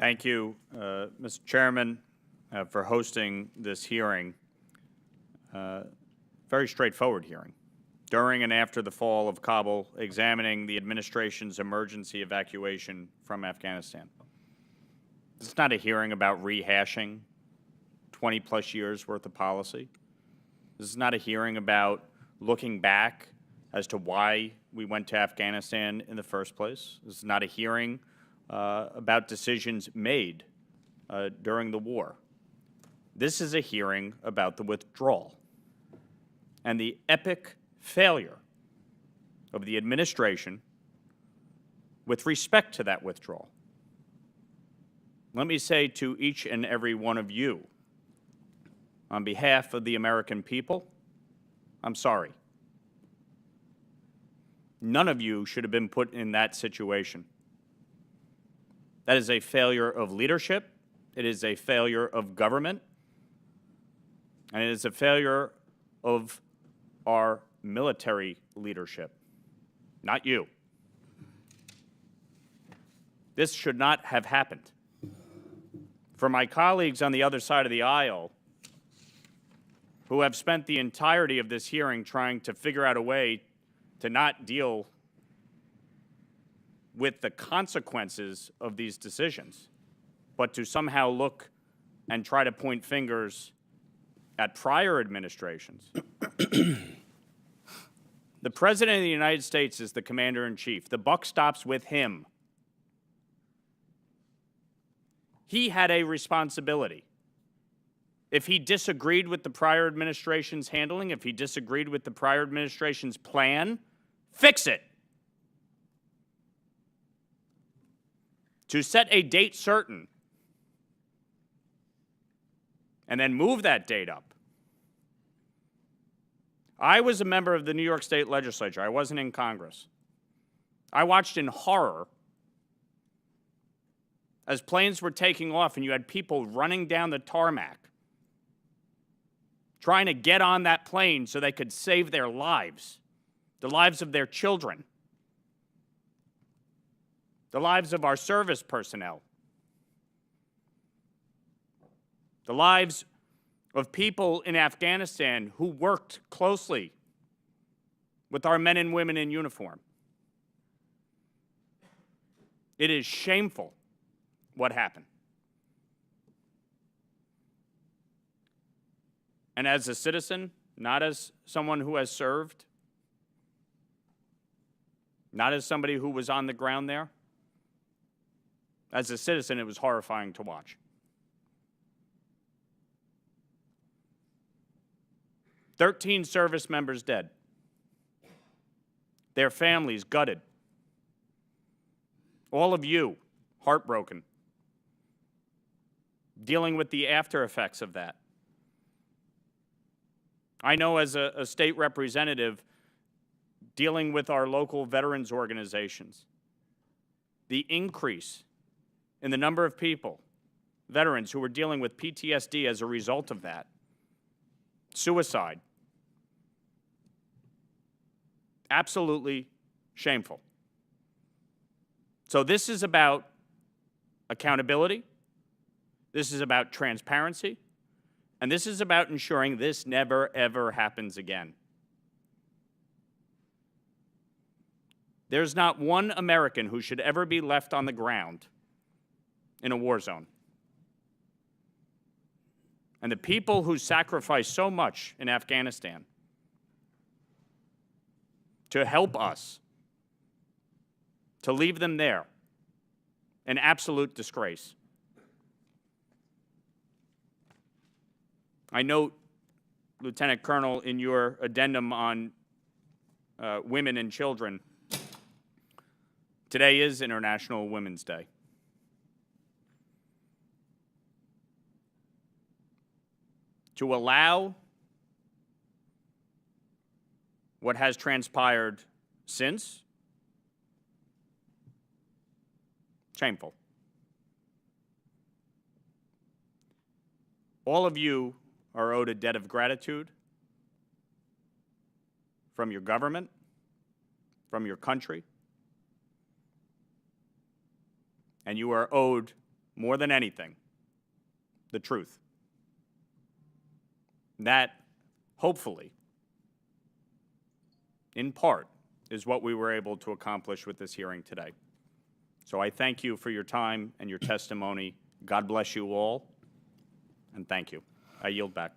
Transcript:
Thank you, Mr. Chairman, for hosting this hearing. Very straightforward hearing. During and after the fall of Kabul, examining the administration's emergency evacuation from Afghanistan. This is not a hearing about rehashing 20-plus years worth of policy. This is not a hearing about looking back as to why we went to Afghanistan in the first place. This is not a hearing about decisions made during the war. This is a hearing about the withdrawal and the epic failure of the administration with respect to that withdrawal. Let me say to each and every one of you, on behalf of the American people, I'm sorry. None of you should have been put in that situation. That is a failure of leadership. It is a failure of government. And it is a failure of our military leadership, not you. This should not have happened. For my colleagues on the other side of the aisle who have spent the entirety of this hearing trying to figure out a way to not deal with the consequences of these decisions, but to somehow look and try to point fingers at prior administrations. The President of the United States is the Commander-in-Chief. The buck stops with him. He had a responsibility. If he disagreed with the prior administration's handling, if he disagreed with the prior administration's plan, fix it. To set a date certain and then move that date up. I was a member of the New York State Legislature. I wasn't in Congress. I watched in horror as planes were taking off and you had people running down the tarmac trying to get on that plane so they could save their lives, the lives of their children, the lives of our service personnel, the lives of people in Afghanistan who worked closely with our men and women in uniform. It is shameful what happened. And as a citizen, not as someone who has served, not as somebody who was on the ground there, as a citizen, it was horrifying to watch. 13 service members dead. Their families gutted. All of you heartbroken. Dealing with the after effects of that. I know as a state representative dealing with our local veterans organizations, the increase in the number of people, veterans who are dealing with PTSD as a result of that, suicide, absolutely shameful. So this is about accountability, this is about transparency, and this is about ensuring this never, ever happens again. There's not one American who should ever be left on the ground in a war zone. And the people who sacrificed so much in Afghanistan to help us, to leave them there, an absolute disgrace. I note, Lieutenant Colonel, in your addendum on women and children, today is International Women's Day. To allow what has transpired since, shameful. All of you are owed a debt of gratitude from your government, from your country, and you are owed more than anything, the truth. That, hopefully, in part, is what we were able to accomplish with this hearing today. So I thank you for your time and your testimony. God bless you all, and thank you. I yield back.